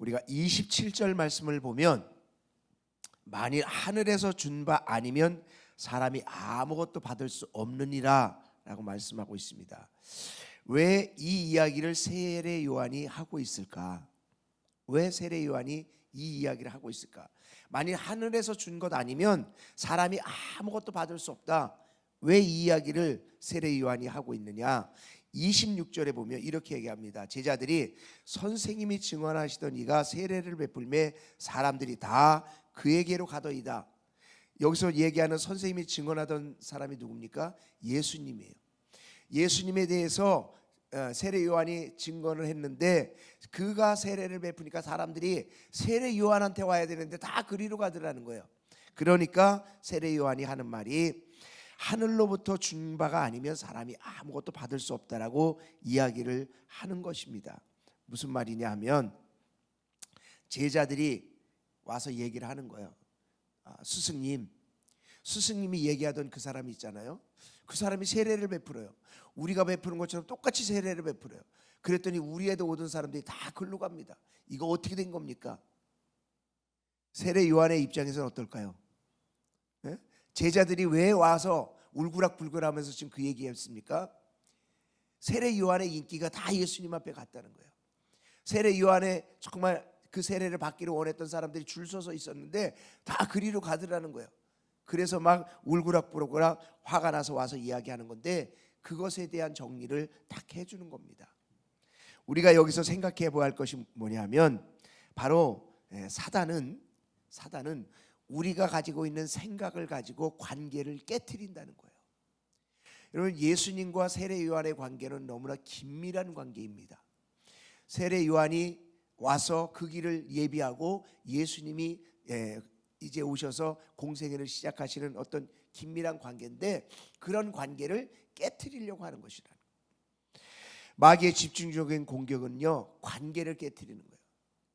우리가 27절 말씀을 보면 만일 하늘에서 준 바 아니면 사람이 아무것도 받을 수 없느니라 라고 말씀하고 있습니다. 왜 이 이야기를 세례 요한이 하고 있을까? 왜 세례 요한이 이 이야기를 하고 있을까? 만일 하늘에서 준 것 아니면 사람이 아무것도 받을 수 없다. 왜 이 이야기를 세례 요한이 하고 있느냐? 26절에 보면 이렇게 얘기합니다. 제자들이 선생님이 증언하시던 이가 세례를 베풀매 사람들이 다 그에게로 가더이다. 여기서 얘기하는 선생님이 증언하던 사람이 누굽니까? 예수님이에요. 예수님에 대해서 세례 요한이 증언을 했는데 그가 세례를 베푸니까 사람들이 세례 요한한테 와야 되는데 다 그리로 가더라는 거예요. 그러니까 세례 요한이 하는 말이 하늘로부터 준 바가 아니면 사람이 아무것도 받을 수 없다라고 이야기를 하는 것입니다. 무슨 말이냐 하면 제자들이 와서 얘기를 하는 거예요. 스승님이 얘기하던 그 사람이 있잖아요. 그 사람이 세례를 베풀어요. 우리가 베푸는 것처럼 똑같이 세례를 베풀어요. 그랬더니 우리에도 오던 사람들이 다 글로 갑니다. 이거 어떻게 된 겁니까? 세례 요한의 입장에서는 어떨까요? 네? 제자들이 왜 와서 울그락불그락하면서 지금 그 얘기했습니까? 세례 요한의 인기가 다 예수님 앞에 갔다는 거예요. 세례 요한의 정말 그 세례를 받기를 원했던 사람들이 줄 서서 있었는데 다 그리로 가더라는 거예요. 그래서 막 울그락불그락 화가 나서 와서 이야기하는 건데 그것에 대한 정리를 딱 해주는 겁니다. 우리가 여기서 생각해 보아야 할 것이 뭐냐면 바로 사단은 우리가 가지고 있는 생각을 가지고 관계를 깨트린다는 거예요. 여러분, 예수님과 세례 요한의 관계는 너무나 긴밀한 관계입니다. 세례 요한이 와서 그 길을 예비하고 예수님이 이제 오셔서 공생애를 시작하시는 어떤 긴밀한 관계인데 그런 관계를 깨트리려고 하는 것이라는 거예요. 마귀의 집중적인 공격은요, 관계를 깨트리는 거예요.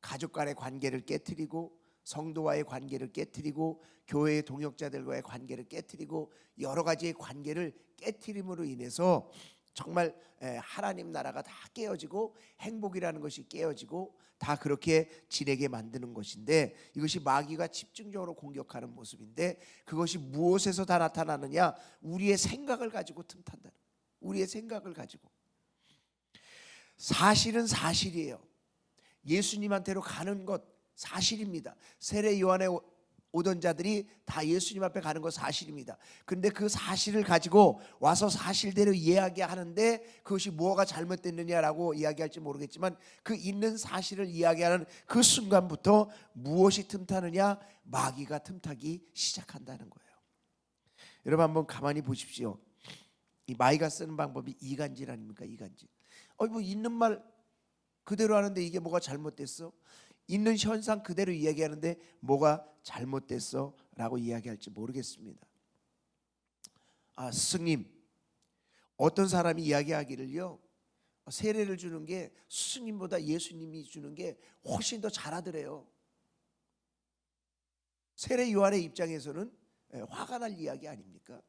가족 간의 관계를 깨트리고 성도와의 관계를 깨트리고 교회의 동역자들과의 관계를 깨트리고 여러 가지의 관계를 깨트림으로 인해서 정말 하나님 나라가 다 깨어지고 행복이라는 것이 깨어지고 다 그렇게 지내게 만드는 것인데 이것이 마귀가 집중적으로 공격하는 모습인데 그것이 무엇에서 다 나타나느냐? 우리의 생각을 가지고 틈탄다는 거예요. 우리의 생각을 가지고. 사실은 사실이에요. 예수님한테로 가는 것 사실입니다. 세례 요한에 오던 자들이 다 예수님 앞에 가는 거 사실입니다. 그런데 그 사실을 가지고 와서 사실대로 이야기하는데 그것이 뭐가 잘못됐느냐라고 이야기할지 모르겠지만 그 있는 사실을 이야기하는 그 순간부터 무엇이 틈타느냐? 마귀가 틈타기 시작한다는 거예요. 여러분 한번 가만히 보십시오. 이 마귀가 쓰는 방법이 이간질 아닙니까? 이간질. 뭐 있는 말 그대로 하는데 이게 뭐가 잘못됐어? 있는 현상 그대로 이야기하는데 뭐가 잘못됐어? 라고 이야기할지 모르겠습니다. 스승님, 어떤 사람이 이야기하기를요, 세례를 주는 게 스승님보다 예수님이 주는 게 훨씬 더 잘하더래요. 세례 요한의 입장에서는 화가 날 이야기 아닙니까?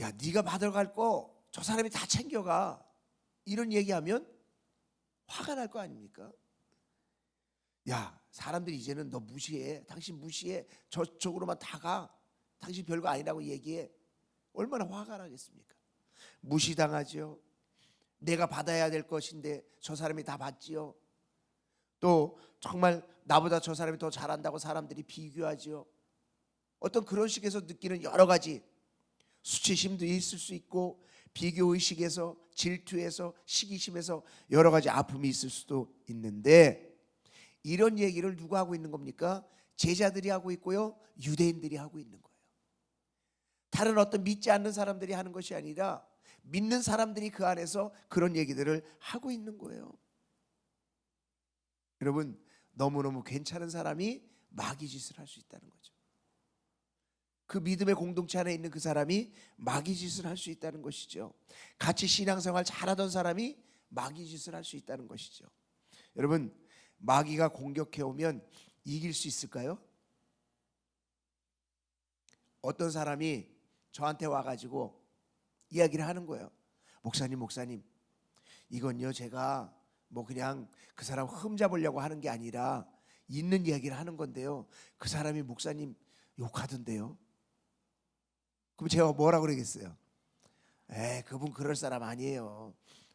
야, 네가 받아갈 거 저 사람이 다 챙겨가, 이런 얘기하면 화가 날 거 아닙니까? 야, 사람들이 이제는 너 무시해. 당신 무시해. 저쪽으로만 다 가. 당신 별거 아니라고 얘기해. 얼마나 화가 나겠습니까? 무시당하죠. 내가 받아야 될 것인데 저 사람이 다 받지요. 또 정말 나보다 저 사람이 더 잘한다고 사람들이 비교하지요. 어떤 그런 식에서 느끼는 여러 가지 수치심도 있을 수 있고 비교의식에서 질투에서 시기심에서 여러 가지 아픔이 있을 수도 있는데 이런 얘기를 누가 하고 있는 겁니까? 제자들이 하고 있고요, 유대인들이 하고 있는 거예요. 다른 어떤 믿지 않는 사람들이 하는 것이 아니라 믿는 사람들이 그 안에서 그런 얘기들을 하고 있는 거예요. 여러분, 너무너무 괜찮은 사람이 마귀 짓을 할 수 있다는 거죠. 그 믿음의 공동체 안에 있는 그 사람이 마귀 짓을 할 수 있다는 것이죠. 같이 신앙생활 잘하던 사람이 마귀 짓을 할 수 있다는 것이죠. 여러분, 마귀가 공격해 오면 이길 수 있을까요? 어떤 사람이 저한테 와가지고 이야기를 하는 거예요. 목사님, 이건요 제가 뭐 그냥 그 사람 흠잡으려고 하는 게 아니라 있는 이야기를 하는 건데요. 그 사람이 목사님 욕하던데요. 그럼 제가 뭐라 그러겠어요? 그분 그럴 사람 아니에요.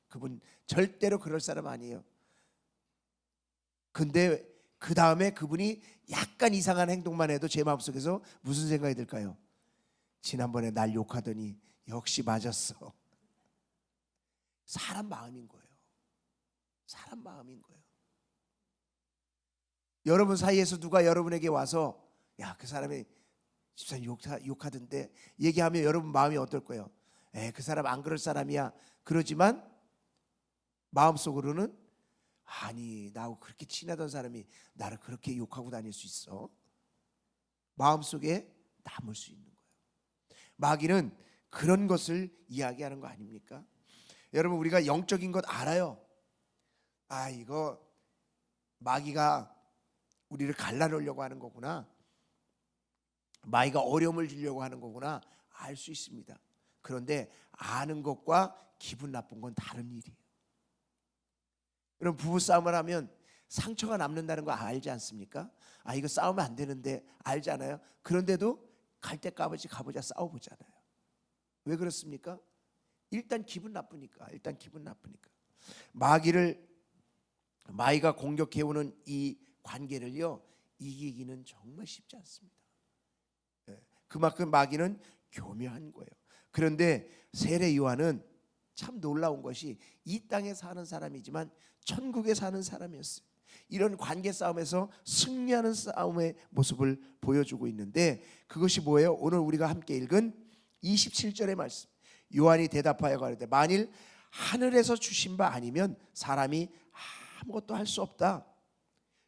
그분 절대로 그럴 사람 아니에요. 근데 그 다음에 그분이 약간 이상한 행동만 해도 제 마음속에서 무슨 생각이 들까요? 지난번에 날 욕하더니 역시 맞았어. 사람 마음인 거예요. 사람 마음인 거예요. 여러분 사이에서 누가 여러분에게 와서 야, 그 사람이 집사님 욕하던데 얘기하면 여러분 마음이 어떨 거예요? 그 사람 안 그럴 사람이야. 그러지만 마음속으로는 아니, 나하고 그렇게 친하던 사람이 나를 그렇게 욕하고 다닐 수 있어? 마음속에 남을 수 있는 거예요. 마귀는 그런 것을 이야기하는 거 아닙니까? 여러분, 우리가 영적인 것 알아요. 이거 마귀가 우리를 갈라놓으려고 하는 거구나. 마귀가 어려움을 주려고 하는 거구나. 알 수 있습니다. 그런데 아는 것과 기분 나쁜 건 다른 일이에요. 여러분, 부부싸움을 하면 상처가 남는다는 거 알지 않습니까? 이거 싸우면 안 되는데 알잖아요. 그런데도 갈 때 가보자 싸워보잖아요. 왜 그렇습니까? 일단 기분 나쁘니까. 마귀가 공격해오는 이 관계를요, 이기기는 정말 쉽지 않습니다. 그만큼 마귀는 교묘한 거예요. 그런데 세례 요한은 참 놀라운 것이 이 땅에 사는 사람이지만 천국에 사는 사람이었어요. 이런 관계 싸움에서 승리하는 싸움의 모습을 보여주고 있는데, 그것이 뭐예요? 오늘 우리가 함께 읽은 27절의 말씀. 요한이 대답하여 가로되 만일 하늘에서 주신 바 아니면 사람이 아무것도 할 수 없다.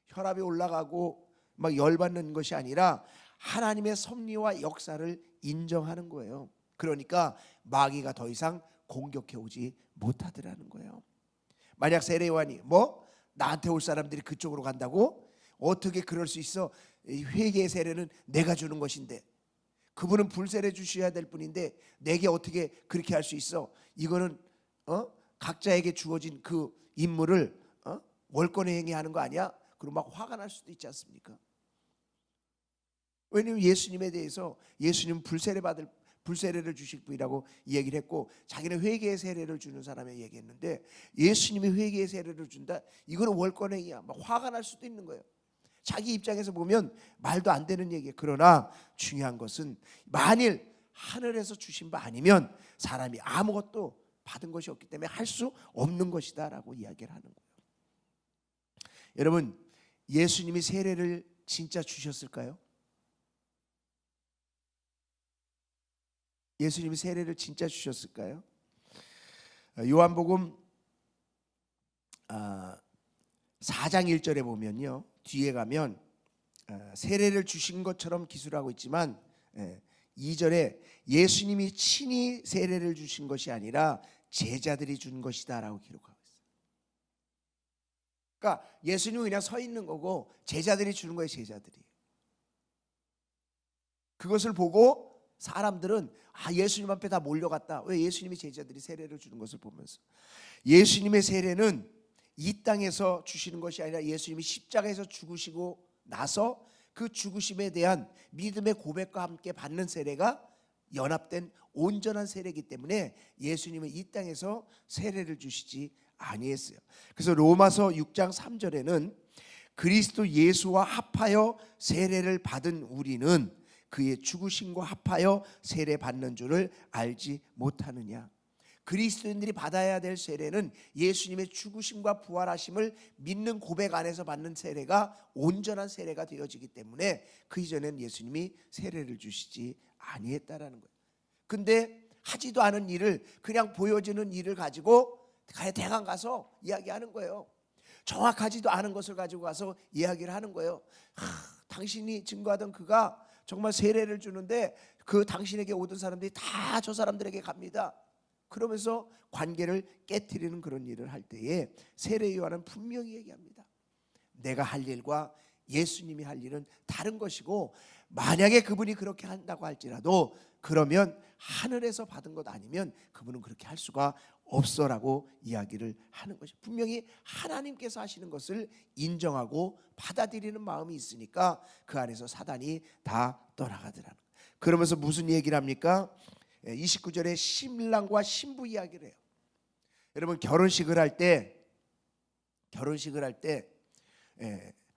혈압이 올라가고 막 열받는 것이 아니라 하나님의 섭리와 역사를 인정하는 거예요. 그러니까 마귀가 더 이상 공격해 오지 못하더라는 거예요. 만약 세례 요한이 나한테 올 사람들이 그쪽으로 간다고? 어떻게 그럴 수 있어? 회개의 세례는 내가 주는 것인데, 그분은 불세례 주셔야 될 분인데 내게 어떻게 그렇게 할 수 있어? 이거는 각자에게 주어진 그 임무를 월권에 행해하는 거 아니야? 그리고 막 화가 날 수도 있지 않습니까? 왜냐하면 예수님에 대해서 예수님 불세례를 주실 분이라고 얘기를 했고, 자기는 회개의 세례를 주는 사람에 얘기했는데, 예수님이 회개의 세례를 준다? 이거는 월권행위야. 막 화가 날 수도 있는 거예요. 자기 입장에서 보면 말도 안 되는 얘기예요. 그러나 중요한 것은 만일 하늘에서 주신 바 아니면 사람이 아무것도 받은 것이 없기 때문에 할 수 없는 것이다 라고 이야기를 하는 거예요. 여러분, 예수님이 세례를 진짜 주셨을까요? 예수님이 세례를 진짜 주셨을까요? 요한복음 4장 1절에 보면요, 뒤에 가면 세례를 주신 것처럼 기술하고 있지만 2절에 예수님이 친히 세례를 주신 것이 아니라 제자들이 준 것이다 라고 기록하고 있어요. 그러니까 예수님은 그냥 서 있는 거고 제자들이 주는 거예요. 제자들이. 그것을 보고 사람들은 예수님 앞에 다 몰려갔다. 왜? 예수님이 제자들이 세례를 주는 것을 보면서. 예수님의 세례는 이 땅에서 주시는 것이 아니라 예수님이 십자가에서 죽으시고 나서 그 죽으심에 대한 믿음의 고백과 함께 받는 세례가 연합된 온전한 세례이기 때문에 예수님은 이 땅에서 세례를 주시지 아니했어요. 그래서 로마서 6장 3절에는 그리스도 예수와 합하여 세례를 받은 우리는 그의 죽으심과 합하여 세례 받는 줄을 알지 못하느냐. 그리스도인들이 받아야 될 세례는 예수님의 죽으심과 부활하심을 믿는 고백 안에서 받는 세례가 온전한 세례가 되어지기 때문에 그 이전에는 예수님이 세례를 주시지 아니했다라는 거예요. 근데 하지도 않은 일을, 그냥 보여지는 일을 가지고 대강 가서 이야기하는 거예요. 정확하지도 않은 것을 가지고 가서 이야기를 하는 거예요. 당신이 증거하던 그가 정말 세례를 주는데 그 당신에게 오던 사람들이 다 저 사람들에게 갑니다. 그러면서 관계를 깨트리는 그런 일을 할 때에 세례 요한은 분명히 얘기합니다. 내가 할 일과 예수님이 할 일은 다른 것이고, 만약에 그분이 그렇게 한다고 할지라도 그러면 하늘에서 받은 것 아니면 그분은 그렇게 할 수가 없어라고 이야기를 하는 것이, 분명히 하나님께서 하시는 것을 인정하고 받아들이는 마음이 있으니까 그 안에서 사단이 다 떠나가더라는 거예요. 그러면서 무슨 얘기를 합니까? 29절에 신랑과 신부 이야기를 해요. 여러분, 결혼식을 할 때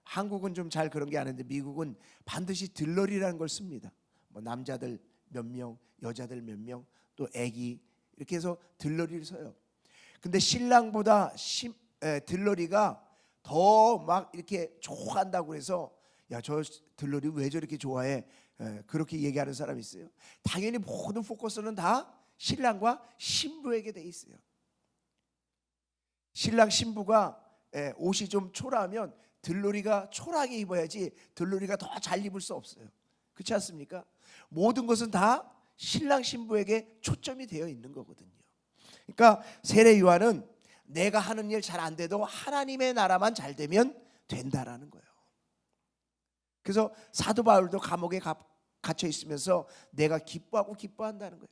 한국은 좀 잘 그런 게 아닌데 미국은 반드시 들러리라는 걸 씁니다. 뭐 남자들 몇 명, 여자들 몇 명, 또 아기, 이렇게 해서 들러리를 써요. 근데 신랑보다 들러리가 더 막 이렇게 좋아한다고 해서, 야, 저 들러리 왜 저렇게 좋아해? 그렇게 얘기하는 사람이 있어요. 당연히 모든 포커스는 다 신랑과 신부에게 돼 있어요. 신랑 신부가 옷이 좀 초라하면 들러리가 초라하게 입어야지 들러리가 더 잘 입을 수 없어요. 그렇지 않습니까? 모든 것은 다 신랑 신부에게 초점이 되어 있는 거거든요. 그러니까 세례 요한은 내가 하는 일 잘 안 돼도 하나님의 나라만 잘 되면 된다라는 거예요. 그래서 사도 바울도 감옥에 갇혀 있으면서 내가 기뻐한다는 거예요.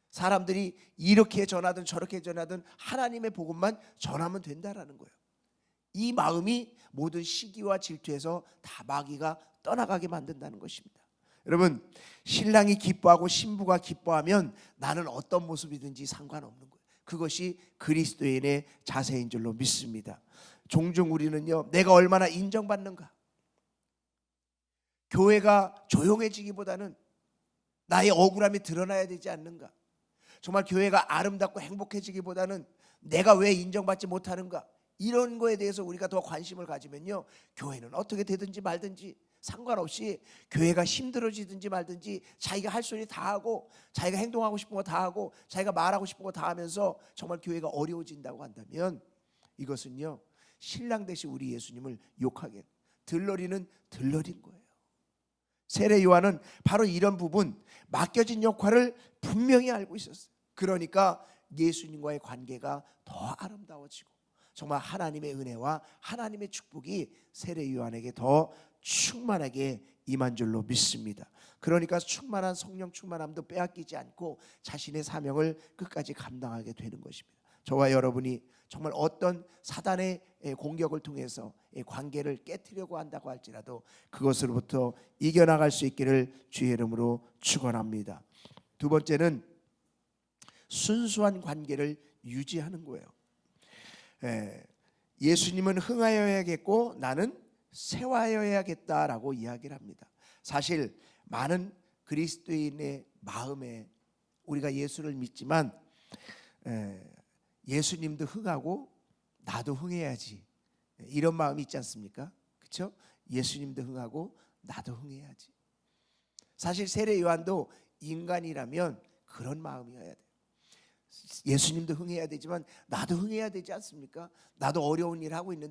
사람들이 이렇게 전하든 저렇게 전하든 하나님의 복음만 전하면 된다라는 거예요. 이 마음이 모든 시기와 질투에서 다 마귀가 떠나가게 만든다는 것입니다. 여러분, 신랑이 기뻐하고 신부가 기뻐하면 나는 어떤 모습이든지 상관없는 거예요. 그것이 그리스도인의 자세인 줄로 믿습니다. 종종 우리는요, 내가 얼마나 인정받는가, 교회가 조용해지기보다는 나의 억울함이 드러나야 되지 않는가, 정말 교회가 아름답고 행복해지기보다는 내가 왜 인정받지 못하는가, 이런 거에 대해서 우리가 더 관심을 가지면요, 교회는 어떻게 되든지 말든지 상관없이, 교회가 힘들어지든지 말든지 자기가 할 소리 다 하고 자기가 행동하고 싶은 거 다 하고 자기가 말하고 싶은 거 다 하면서 정말 교회가 어려워진다고 한다면 이것은요, 신랑 되신 우리 예수님을 욕하게, 들러리는 들러린 거예요. 세례 요한은 바로 이런 부분, 맡겨진 역할을 분명히 알고 있었어요. 그러니까 예수님과의 관계가 더 아름다워지고 정말 하나님의 은혜와 하나님의 축복이 세례 요한에게 더 충만하게 임한 줄로 믿습니다. 그러니까 충만한 성령 충만함도 빼앗기지 않고 자신의 사명을 끝까지 감당하게 되는 것입니다. 저와 여러분이 정말 어떤 사단의 공격을 통해서 관계를 깨트리려고 한다고 할지라도 그것으로부터 이겨나갈 수 있기를 주의 이름으로 축원합니다. 두 번째는 순수한 관계를 유지하는 거예요. 예수님은 흥하여야겠고 나는 세화여야겠다라고 이야기를 합니다. 사실 많은 그리스도인의 마음에 우리가 예수를 믿지만 예수님도 흥하고 나도 흥해야지, 이런 마음이 있지 않습니까? 그렇죠? 예수님도 흥하고 나도 흥해야지. 사실 세례 요한도 인간이라면 그런 마음이어야 돼요. 예수님도 흥해야 되지만 나도 흥해야 되지 않습니까? 나도 어려운 일 하고 있는데